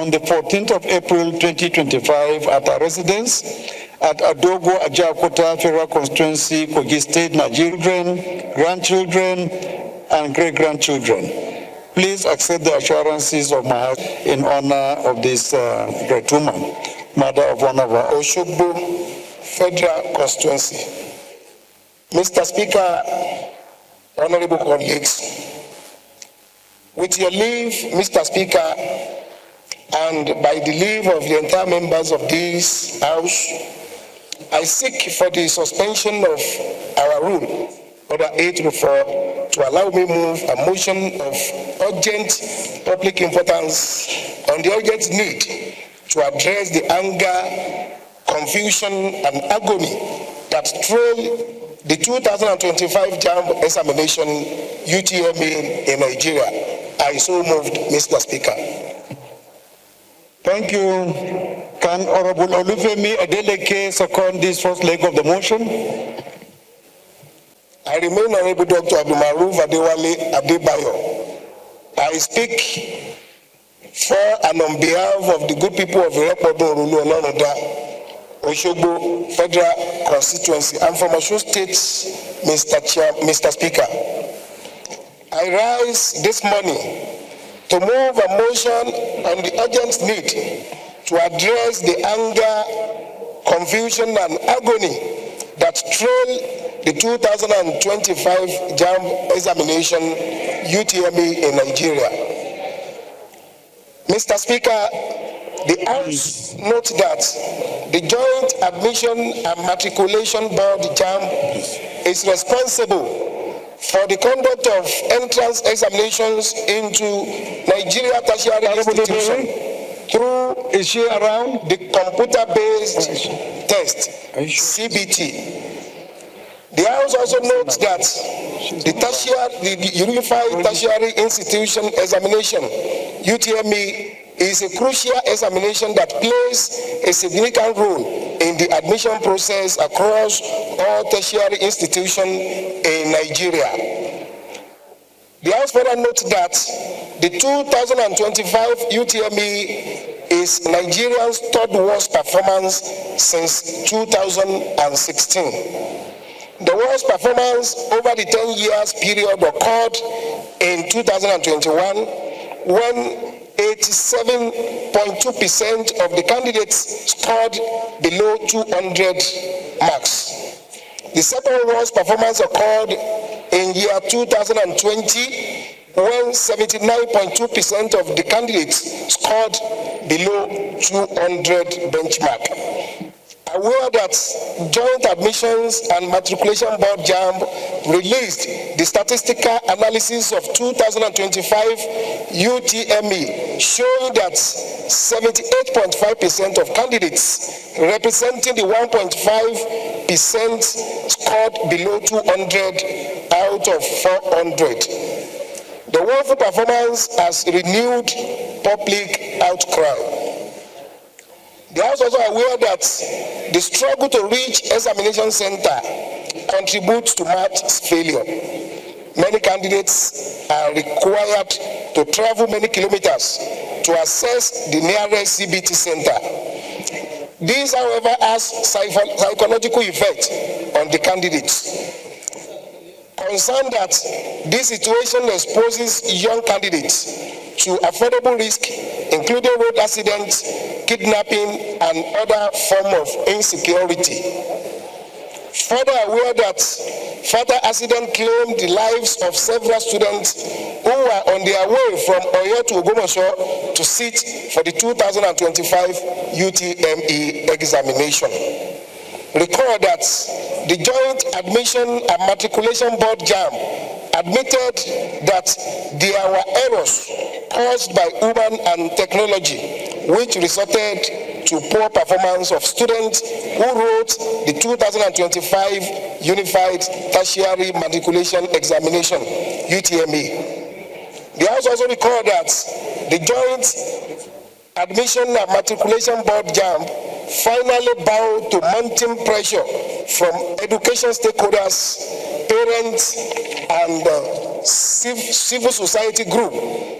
on the 14th of April 2025 at our residence at Adogo Ajaokota Federal Constituency, Kogi State, Nigerian children, grandchildren, and great-grandchildren. Please accept the assurances of my heart in honor of this great woman, mother of one of our Oshogbo Federal Constituency. Mr. Speaker, honorable colleagues, with your leave, Mr. Speaker, and by the leave of the entire members of this House, I seek for the suspension of our rule, Order 804, to allow me move a motion of urgent public importance on the urgent need to address the anger, confusion, and agony that trail the 2025 JAMB examination UTME in Nigeria. I so moved, Mr. Speaker. Thank you. Can Honorable Olufemi Adeleke second this first leg of the motion? I remain Honorable Dr. Abdulmaruf Adewale Adebayo. I speak for and on behalf of the good people of Irekpodun Orulu Olonoda, Oshogbo Federal Constituency, and from Osun State, Mr. Speaker. I rise this morning to move a motion on the urgent need to address the anger, confusion, and agony that trail the 2025 JAMB examination UTME in Nigeria. Mr. Speaker, the House notes that the Joint Admission and Matriculation Board JAMB is responsible for the conduct of entrance examinations into Nigeria Tertiary institution through the computer-based test, CBT. The House also notes that the Unified Tertiary Institution Examination, UTME, is a crucial examination that plays a significant role in the admission process across all tertiary institutions in Nigeria. The House further notes that the 2025 UTME is Nigeria's third worst performance since 2016. The worst performance over the 10 years period occurred in 2021 when 87.2% of the candidates scored below 200 marks. The second worst performance occurred in year 2020 when 79.2% of the candidates scored below 200 benchmark. Aware that Joint Admissions and Matriculation Board JAMB released the statistical analysis of 2025 UTME, showing that 78.5% of candidates, representing the 1.5%, scored below 200 out of 400. The woeful performance has renewed public outcry. The House is also aware that the struggle to reach examination center contributes to marks failure. Many candidates are required to travel many kilometers to access the nearest CBT center. This, however, has psychological effect on the candidates. Concerned that this situation exposes young candidates to affordable risk, including road accidents, kidnapping, and other forms of insecurity. Further aware that fatal accident claimed the lives of several students who were on their way from Oyo to Ogbomoso to sit for the 2025 UTME examination. Recall that the Joint Admission and Matriculation Board JAMB admitted that there were errors caused by human and technology, which resulted to poor performance of students who wrote the 2025 Unified Tertiary Matriculation Examination, UTME. The House also recalled that the Joint Admission and Matriculation Board JAMB finally bowed to mounting pressure from education stakeholders, parents, and civil society group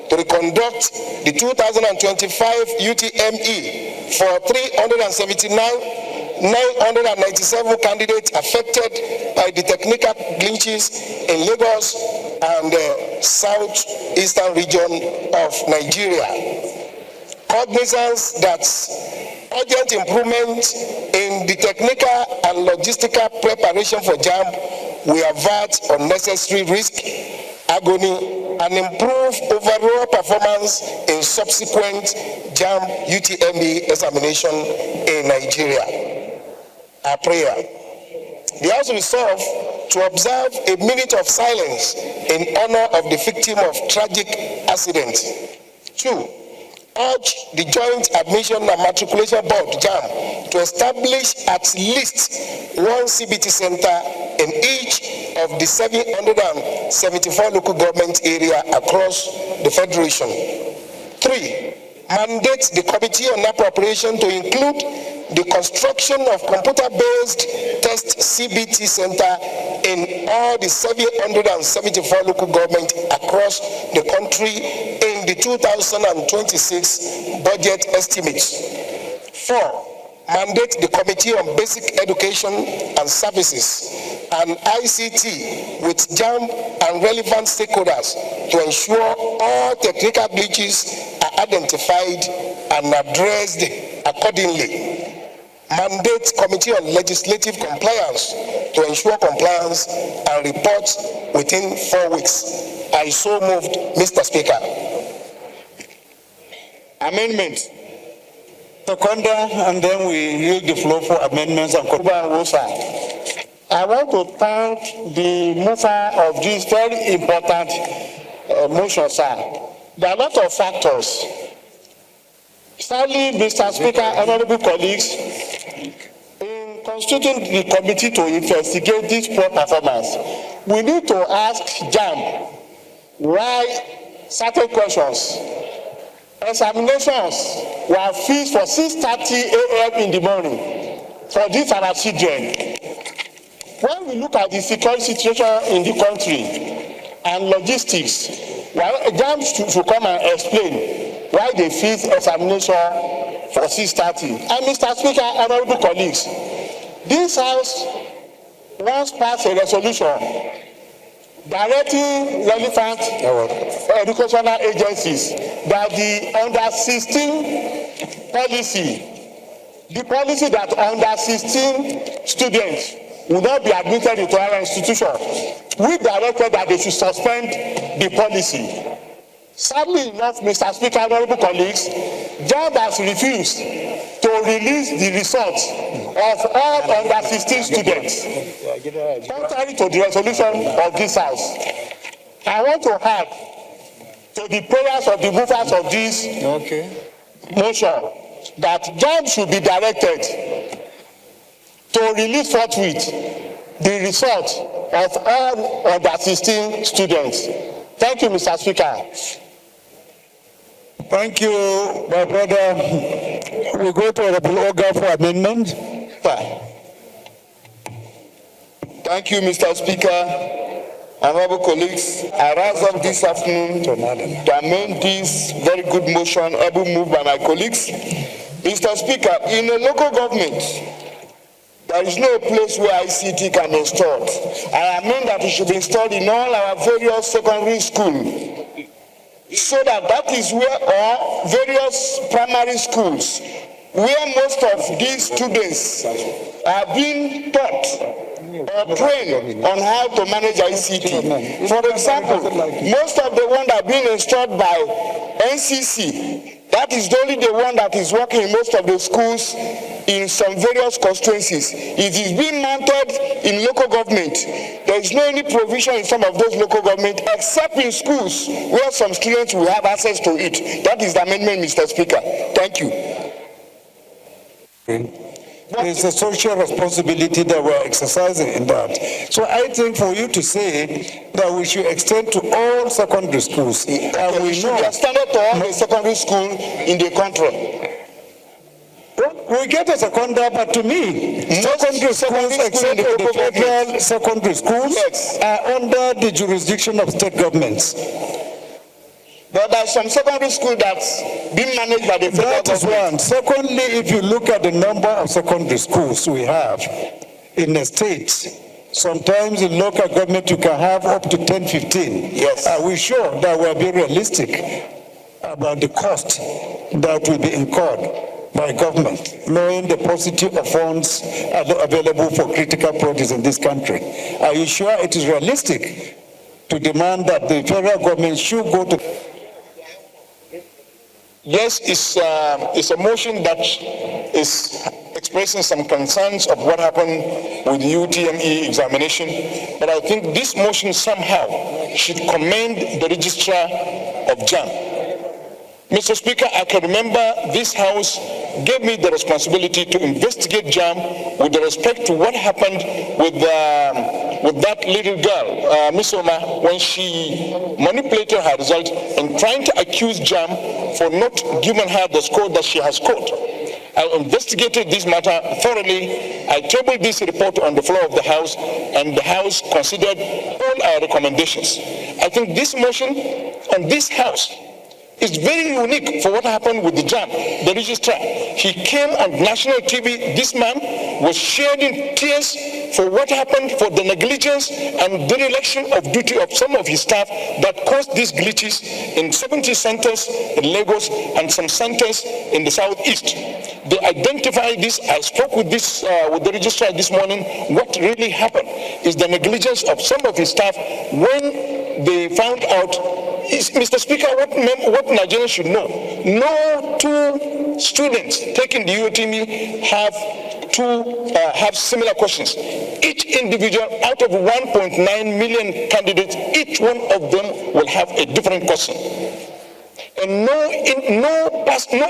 to to reconduct the 2025 UTME for 379,997 candidates affected by the technical glitches in Lagos and the southeastern region of Nigeria. Cognizance that urgent improvement in the technical and logistical preparation for JAMB will avert unnecessary risk, agony, and improve overall performance in subsequent JAMB UTME examination in Nigeria. Our prayer. The House resolve to observe a minute of silence in honor of the victim of tragic accident. 2. Urge the Joint Admission and Matriculation Board, JAMB, to establish at least one CBT center in each of the 774 local government areas across the Federation. 3. Mandate the Committee on Appropriation to include the construction of computer-based test CBT center in all the 774 local government across the country in the 2026 budget estimates. 4. Mandate the Committee on Basic Education and Services and ICT with JAMB and relevant stakeholders to ensure all technical glitches are identified and addressed accordingly. Mandate Committee on Legislative Compliance to ensure compliance and report within 4 weeks. I so moved, Mr. Speaker. Amendment. Seconder, and then we yield the floor for amendments and I want to thank the mover of this very important motion, sir. There are a lot of factors. Sadly, Mr. Speaker, honorable colleagues, in constituting the committee to investigate this poor performance, we need to ask JAMB why certain questions. Examinations were fixed for 6:30 a.m. in the morning for these our children. When we look at the security situation in the country and logistics, well, JAMB should come and explain why they fixed examination for 6:30. And Mr. Speaker, honorable colleagues, this House once passed a resolution directing relevant educational agencies that the under 16 policy, the policy that under 16 students will not be admitted into our institution, we directed that they should suspend the policy. Sadly enough, Mr. Speaker, honorable colleagues, JAMB has refused to release the results of all under 16 students, contrary to the resolution of this House. I want to add to the prayers of the movers of this motion that JAMB should be directed to release forthwith the result of all under 16 students. Thank you, Mr. Speaker. Thank you, my brother. We go to Honorable Oga for amendment. Thank you, Mr. Speaker. Honorable colleagues, I rise up this afternoon to amend this very good motion, able moved by my colleagues. Mr. Speaker, in a local government, there is no place where ICT can be installed. I amend that it should be installed in all our various secondary schools, so that is where, or various primary schools, where most of these students are being taught or trained on how to manage ICT. For example, most of the ones that are being installed by NCC, that is only the one that is working in most of the schools in some various constituencies. It is being mounted in local government. There is no any provision in some of those local government except in schools where some students will have access to it. That is the amendment, Mr. Speaker. Thank you. There's a social responsibility that we're exercising in that. So I think for you to say that we should extend to all secondary schools, and we should extend it to all the secondary schools in the country. We get a secondary, but to me, secondary schools, except for the federal secondary schools, are under the jurisdiction of state governments. But there's some secondary school that's being managed by the federal That is government. one. Secondly, if you look at the number of secondary schools we have in the state, sometimes in local government you can have up to 10, 15. Yes. Are we sure that we are being realistic about the cost that will be incurred by government, knowing the paucity of funds available for critical projects in this country? Are you sure it is realistic to demand that the federal government should go to... Yes, it's a motion that is expressing some concerns of what happened with the UTME examination, but I think this motion somehow should commend the registrar of JAMB. Mr. Speaker, I can remember this House gave me the responsibility to investigate JAMB with respect to what happened with that little girl, Nyesom, when she manipulated her result and trying to accuse JAMB for not giving her the score that she has scored. I investigated this matter thoroughly. I tabled this report on the floor of the House, and the House considered all our recommendations. I think this motion on this House is very unique for what happened with the JAMB, the registrar. He came on national TV. This man was shedding tears for what happened, for the negligence and dereliction of duty of some of his staff that caused these glitches in 70 centers in Lagos and some centers in the southeast. They identified this. I spoke with the registrar this morning. What really happened is the negligence of some of his staff when they found out. Mr. Speaker, what Nigerians should know, no two students taking the UTME have similar questions. Each individual out of 1.9 million candidates, each one of them will have a different question. And no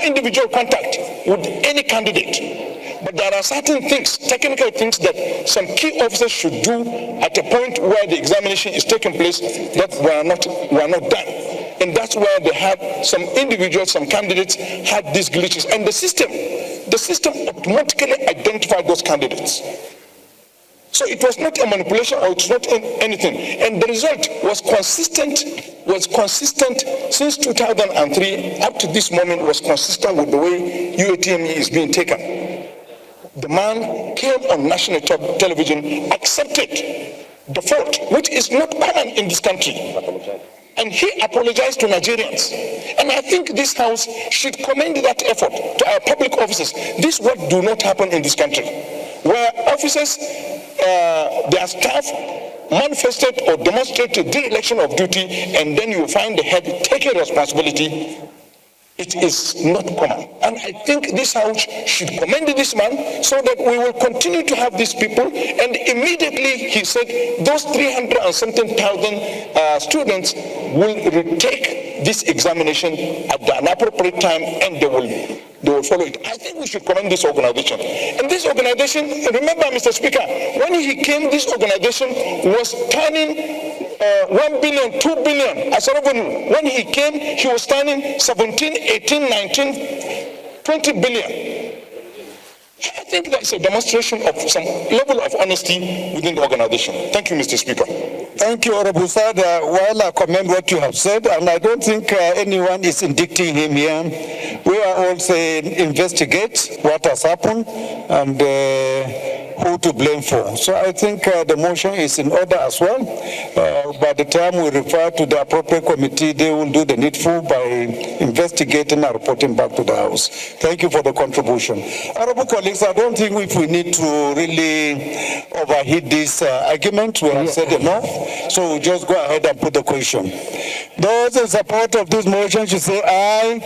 individual contact with any candidate. But there are certain things, technical things that some key officers should do at a point where the examination is taking place that were not done. And that's where they have some individuals, some candidates had these glitches. And the system automatically identified those candidates. So it was not a manipulation or it's not anything. And the result was consistent since 2003 up to this moment, was consistent with the way UTME is being taken. The man came on national television, accepted the fault, which is not common in this country. And he apologized to Nigerians. And I think this House should commend that effort to our public officers. This is what do not happen in this country, where officers, their staff manifested or demonstrated dereliction of duty, and then you find the head taking responsibility. It is not common. And I think this House should commend this man so that we will continue to have these people. And immediately he said those 300 and something thousand students will retake this examination at an appropriate time, and they will follow it. I think we should commend this organization. And this organization, remember, Mr. Speaker, when he came, this organization was turning 1 billion, 2 billion as a revenue. When he came, he was turning 17, 18, 19, 20 billion. I think that's a demonstration of some level of honesty within the organization. Thank you, Mr. Speaker. Thank you, Honorable Sada. While I commend what you have said, and I don't think anyone is indicting him here, we are all saying investigate what has happened and who to blame for. So I think the motion is in order as well. By the time we refer to the appropriate committee, they will do the needful by investigating and reporting back to the House. Thank you for the contribution. Honorable colleagues, I don't think if we need to really overheat this argument. We have said enough. So we'll just go ahead and put the question. Those in support of this motion should say aye.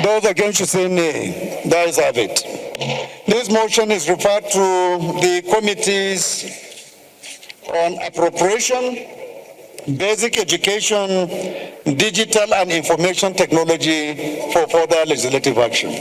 Those against should say nay. That is have it. This motion is referred to the committees on appropriation, basic education, digital and information technology for further legislative action.